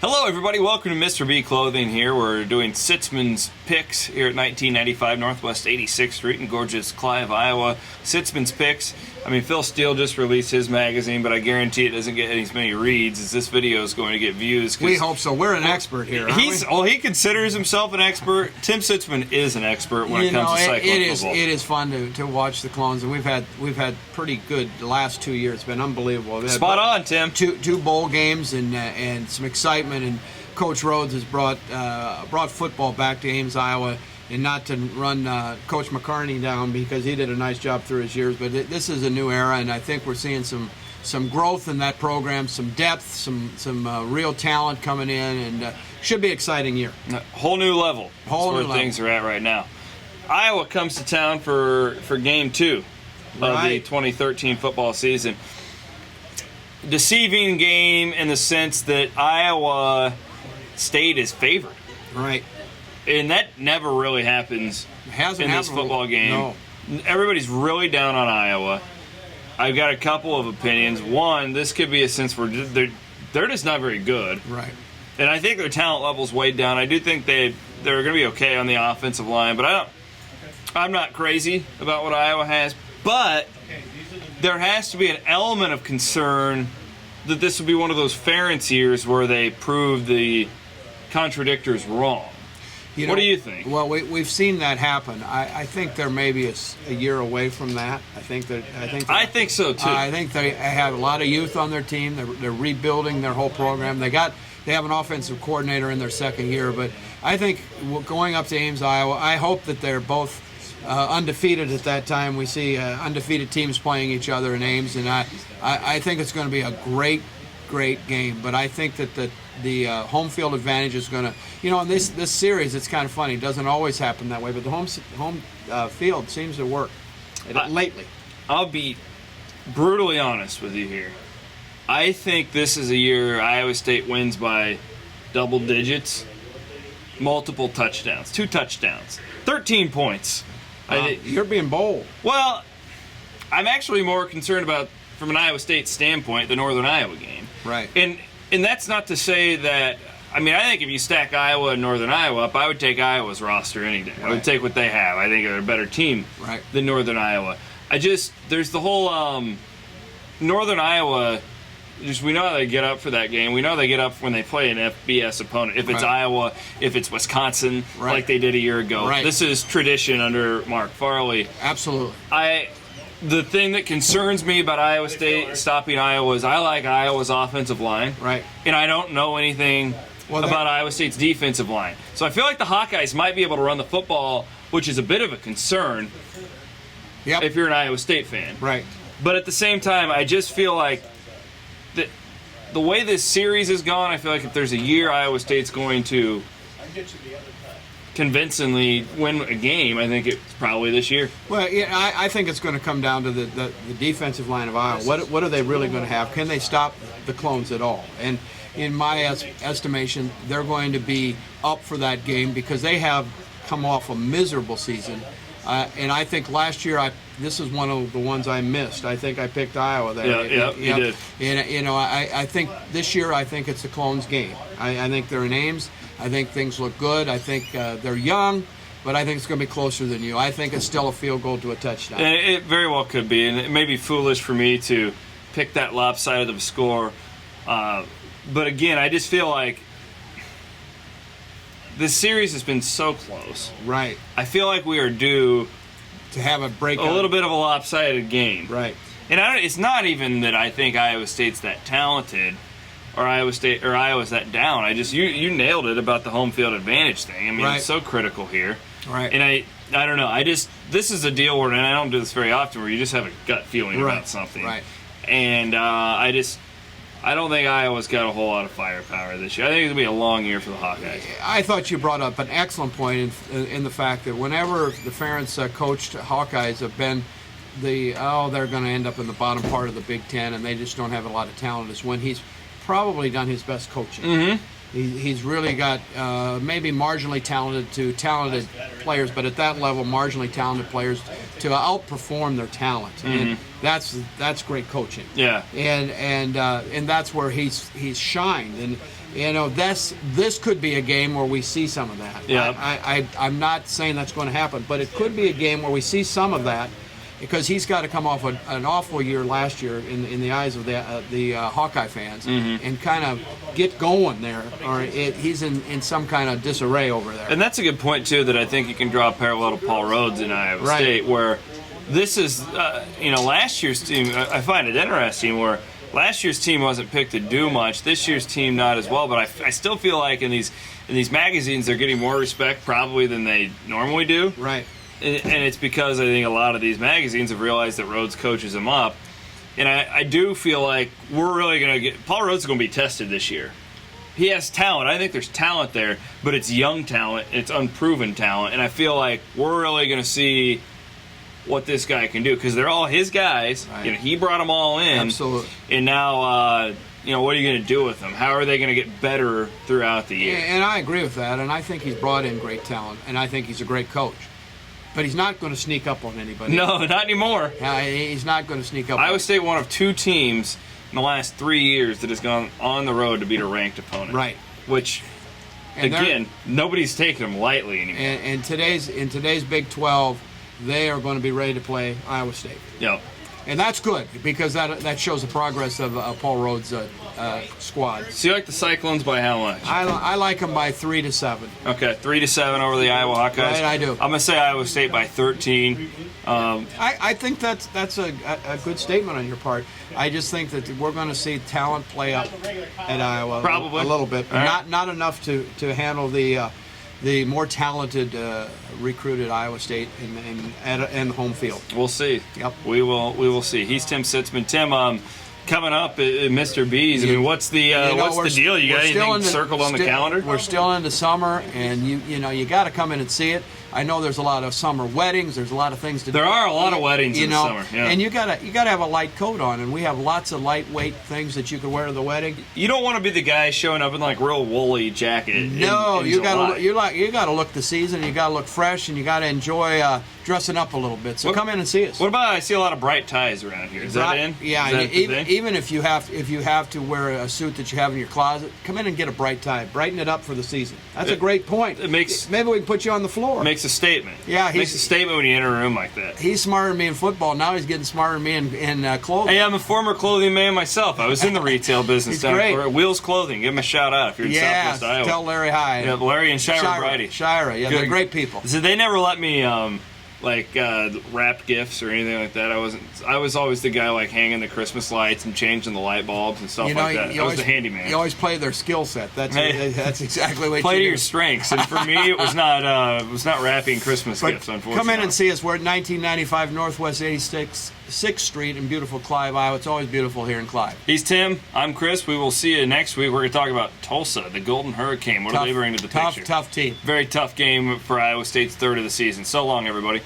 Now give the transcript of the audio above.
Hello, everybody. Welcome to Mr. B Clothing here. We're doing Sitzmann's Picks here at 1995 Northwest 86th Street in gorgeous Clive, Iowa. Sitzmann's Picks. I mean, Phil Steele just released his magazine, but I guarantee it doesn't get as many reads as this video is going to get views. We hope so. We're an expert here, aren't we? He considers himself an expert. Tim Sitzmann is an expert when it comes to Cyclone football. It is fun to watch the Clones, and we've had pretty good the last 2 years. It's been unbelievable. Spot on, Tim. Two bowl games and some excitement, and Coach Rhodes has brought football back to Ames, Iowa. And not to run Coach McCarney down because he did a nice job through his years, but this is a new era, and I think we're seeing some growth in that program, some depth, some real talent coming in, and should be an exciting year. Whole new level. Whole new level. Things are at right now. Iowa comes to town for Game 2 of the 2013 football season. Deceiving game in the sense that Iowa State is favored. Right. And that never really happens in this football game. No. Everybody's really down on Iowa. I've got a couple of opinions. One, this could be a sense where they're just not very good. Right. And I think their talent level's way down. I do think they're going to be okay on the offensive line, but I'm not crazy about what Iowa has. But there has to be an element of concern that this will be one of those Ferentz years where they prove the contradictors wrong. What do you think? Well, we've seen that happen. I think they're maybe a year away from that. I think so too. I think they have a lot of youth on their team. They're rebuilding their whole program. They have an offensive coordinator in their second year. But I think going up to Ames, Iowa, I hope that they're both undefeated at that time. We see undefeated teams playing each other in Ames, and I think it's going to be a great game. But I think that the home field advantage is going to, in this series, it's kind of funny. It doesn't always happen that way, but the home field seems to work lately. I'll be brutally honest with you here. I think this is a year Iowa State wins by double digits, multiple touchdowns, 2 touchdowns, 13 points. You're being bold. Well, I'm actually more concerned about, from an Iowa State standpoint, the Northern Iowa game. Right. And that's not to say that, I think if you stack Iowa and Northern Iowa up, I would take Iowa's roster any day. Right. I would take what they have. I think they're a better team than Northern Iowa. There's the whole Northern Iowa, we know how they get up for that game. We know they get up when they play an FBS opponent. If it's Iowa, if it's Wisconsin, like they did a year ago. Right. This is tradition under Mark Farley. Absolutely. The thing that concerns me about Iowa State stopping Iowa is I like Iowa's offensive line. Right. And I don't know anything about Iowa State's defensive line. So I feel like the Hawkeyes might be able to run the football, which is a bit of a concern if you're an Iowa State fan. Right. But at the same time, I just feel like the way this series has gone, I feel like if there's a year Iowa State's going to convincingly win a game, I think it's probably this year. Well, I think it's going to come down to the defensive line of Iowa. What are they really going to have? Can they stop the Clones at all? And in my estimation, they're going to be up for that game because they have come off a miserable season. And I think last year, this is one of the ones I missed. I think I picked Iowa there. You did. And, I think this year, I think it's the Clones game. I think they're in Ames. I think things look good. I think they're young, but I think it's going to be closer than you. I think it's still a field goal to a touchdown. And it very well could be, and it may be foolish for me to pick that lopsided of a score. But again, I just feel like this series has been so close. Right. I feel like we are due to have a breakout. A little bit of a lopsided game. Right. And it's not even that I think Iowa State's that talented or Iowa's that down. You nailed it about the home field advantage thing. It's so critical here. Right. And I don't know. This is a deal where, and I don't do this very often, where you just have a gut feeling about something. Right. And I don't think Iowa's got a whole lot of firepower this year. I think it's going to be a long year for the Hawkeyes. I thought you brought up an excellent point in the fact that whenever the Ferentz coached Hawkeyes have been they're going to end up in the bottom part of the Big Ten and they just don't have a lot of talent, is when he's probably done his best coaching. Mm-hmm. He's really got maybe marginally talented players, but at that level, marginally talented players to outperform their talent, and that's great coaching. Yeah, and that's where he's shined, and this could be a game where we see some of that. Yeah, I'm not saying that's going to happen, but it could be a game where we see some of that. Because he's got to come off an awful year last year in the eyes of the Hawkeye fans, and kind of get going there, or he's in some kind of disarray over there. And that's a good point too. That I think you can draw a parallel to Paul Rhodes in Iowa State, where this is last year's team. I find it interesting where last year's team wasn't picked to do much. This year's team not as well, but I still feel like in these magazines they're getting more respect probably than they normally do. Right. And it's because I think a lot of these magazines have realized that Rhodes coaches them up. And I do feel like we're really going to get... Paul Rhodes is going to be tested this year. He has talent. I think there's talent there, but it's young talent. It's unproven talent. And I feel like we're really going to see what this guy can do because they're all his guys. Right. He brought them all in. Absolutely. And now... what are you going to do with them? How are they going to get better throughout the year? And I agree with that. And I think he's brought in great talent. And I think he's a great coach. But he's not going to sneak up on anybody. No, not anymore. He's not going to sneak up. Iowa State, one of two teams in the last 3 years that has gone on the road to beat a ranked opponent. Right. Which, again, nobody's taking them lightly anymore. And in today's Big 12, they are going to be ready to play Iowa State. Yep. And that's good because that shows the progress of Paul Rhodes' squad. So you like the Cyclones by how much? I like them by 3-7. Okay, 3-7 over the Iowa Hawkeyes. Right, I do. I'm gonna say Iowa State by 13. I think that's a good statement on your part. I just think that we're going to see talent play up at Iowa Probably a little bit, right. not enough to handle the more talented recruited Iowa State in the home field. We'll see. Yep. We will see. He's Tim Sitzmann. Tim, coming up, Mr. B's. I mean, what's the deal? You got anything circled on the calendar? We're still into summer, and you got to come in and see it. I know there's a lot of summer weddings. There's a lot of things to do. There are a lot of weddings in the summer. Yeah. And you gotta have a light coat on, and we have lots of lightweight things that you can wear to the wedding. You don't want to be the guy showing up in like real woolly jacket. No, in you July. gotta look the season. You gotta look fresh, and you gotta enjoy dressing up a little bit. So come in and see us. What about I see a lot of bright ties around here? Is that in? Yeah, even if you have to wear a suit that you have in your closet, come in and get a bright tie. Brighten it up for the season. That's a great point. Maybe we can put you on the floor. Makes a statement. Yeah, makes a statement when you enter a room like that. He's smarter than me in football. Now he's getting smarter than me in clothing. Hey, I'm a former clothing man myself. I was in the retail business down great. at Wheels Clothing. Give him a shout out if you're in Southwest Iowa. Tell Larry hi. Yeah, Larry and Shira Bridey. Shira, yeah, they're great people. So they never let me wrap gifts or anything like that. I was always the guy like hanging the Christmas lights and changing the light bulbs and stuff like that. I was the handyman. You always play their skill set. That's exactly what you do. Play to your strengths. And for me, it was not wrapping Christmas gifts. Unfortunately, come in and see us. We're at 1995 Northwest 86th Street in beautiful Clive, Iowa. It's always beautiful here in Clive. He's Tim. I'm Chris. We will see you next week. We're going to talk about Tulsa, the Golden Hurricane. What do they bring to the picture? Tough team. Very tough game for Iowa State's third of the season. So long, everybody.